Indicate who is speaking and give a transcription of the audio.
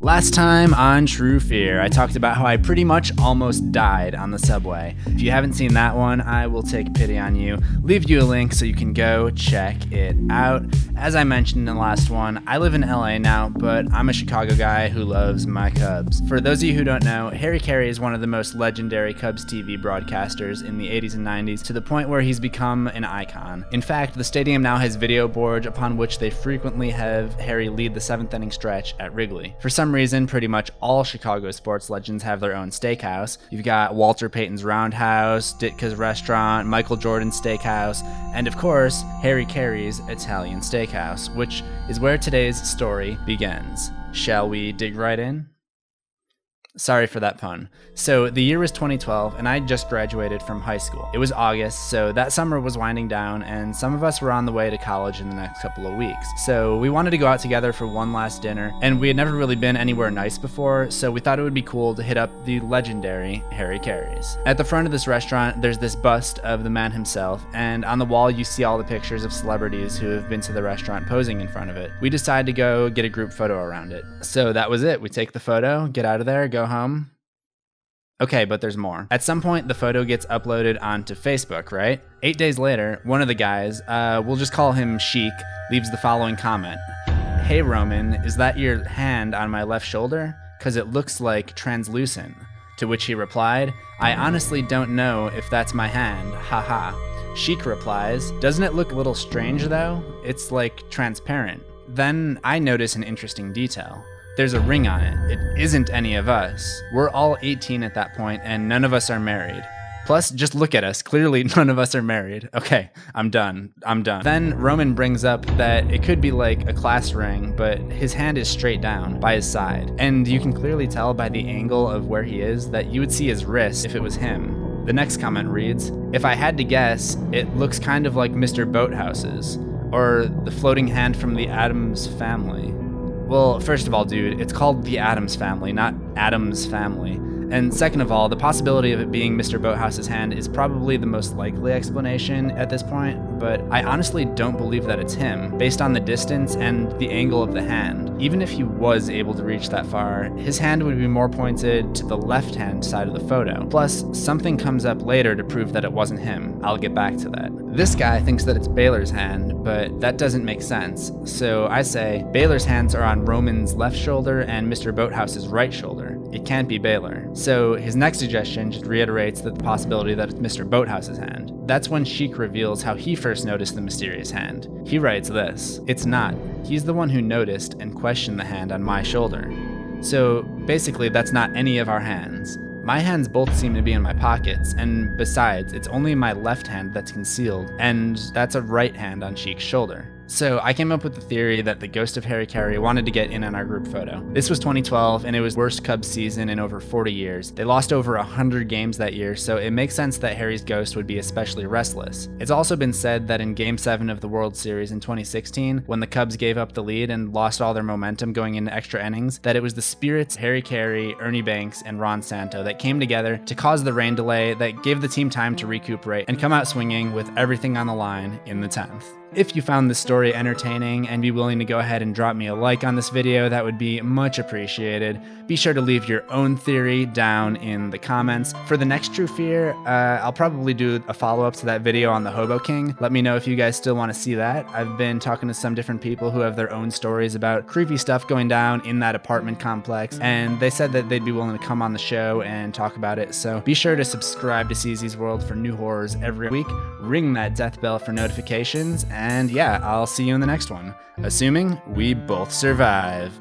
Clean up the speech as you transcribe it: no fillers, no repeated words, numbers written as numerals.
Speaker 1: Last time on True Fear, I talked about how I pretty much almost died on the subway. If you haven't seen that one, I will take pity on you, leave you a link so you can go check it out. As I mentioned in the last one, I live in LA now, but I'm a Chicago guy who loves my Cubs. For those of you who don't know, Harry Caray is one of the most legendary Cubs TV broadcasters in the 80s and 90s, to the point where he's become an icon. In fact, the stadium now has video boards upon which they frequently have Harry lead the 7th inning stretch at Wrigley. For some reason, pretty much all Chicago sports legends have their own steakhouse. You've got Walter Payton's Roundhouse, Ditka's Restaurant, Michael Jordan's Steakhouse, and of course, Harry Caray's Italian Steakhouse, which is where today's story begins. Shall we dig right in? Sorry for that pun. So the year was 2012 and I just graduated from high school. It was August, so that summer was winding down and some of us were on the way to college in the next couple of weeks. So we wanted to go out together for one last dinner, and we had never really been anywhere nice before, so we thought it would be cool to hit up the legendary Harry Caray's. At the front of this restaurant, there's this bust of the man himself, and on the wall you see all the pictures of celebrities who have been to the restaurant posing in front of it. We decided to go get a group photo around it. So that was it. We take the photo, get out of there, go home. Okay, but there's more. At some point, the photo gets uploaded onto Facebook, right? 8 days later, one of the guys, we'll just call him Sheik, leaves the following comment. "Hey Roman, is that your hand on my left shoulder? 'Cause it looks like translucent." To which he replied, "I honestly don't know if that's my hand, haha." Sheik replies, "Doesn't it look a little strange though? It's like transparent." Then I notice an interesting detail. There's a ring on it. It isn't any of us. We're all 18 at that point, and none of us are married. Plus, just look at us. Clearly, none of us are married. Okay, I'm done. Then Roman brings up that it could be like a class ring, but his hand is straight down by his side. And you can clearly tell by the angle of where he is that you would see his wrist if it was him. The next comment reads, "If I had to guess, it looks kind of like Mr. Boathouse's, or the floating hand from the Addams Family." Well, first of all, dude, it's called the Addams Family, not Addams Family. And second of all, the possibility of it being Mr. Boathouse's hand is probably the most likely explanation at this point, but I honestly don't believe that it's him, based on the distance and the angle of the hand. Even if he was able to reach that far, his hand would be more pointed to the left-hand side of the photo. Plus, something comes up later to prove that it wasn't him. I'll get back to that. This guy thinks that it's Baylor's hand, but that doesn't make sense. So I say, Baylor's hands are on Roman's left shoulder and Mr. Boathouse's right shoulder. It can't be Baylor. So his next suggestion just reiterates the possibility that it's Mr. Boathouse's hand. That's when Sheik reveals how he first noticed the mysterious hand. He writes this, "It's not. He's the one who noticed and questioned the hand on my shoulder." So basically, that's not any of our hands. My hands both seem to be in my pockets, and besides, it's only my left hand that's concealed, and that's a right hand on Sheik's shoulder. So I came up with the theory that the ghost of Harry Caray wanted to get in on our group photo. This was 2012, and it was the worst Cubs season in over 40 years. They lost over 100 games that year, so it makes sense that Harry's ghost would be especially restless. It's also been said that in Game 7 of the World Series in 2016, when the Cubs gave up the lead and lost all their momentum going into extra innings, that it was the spirits Harry Caray, Ernie Banks, and Ron Santo that came together to cause the rain delay that gave the team time to recuperate and come out swinging with everything on the line in the 10th. If you found this story entertaining and be willing to go ahead and drop me a like on this video, that would be much appreciated. Be sure to leave your own theory down in the comments. For the next True Fear, I'll probably do a follow-up to that video on the Hobo King. Let me know if you guys still want to see that. I've been talking to some different people who have their own stories about creepy stuff going down in that apartment complex, and they said that they'd be willing to come on the show and talk about it. So be sure to subscribe to CZsWorld for new horrors every week. Ring that death bell for notifications, and yeah, I'll see you in the next one, assuming we both survive.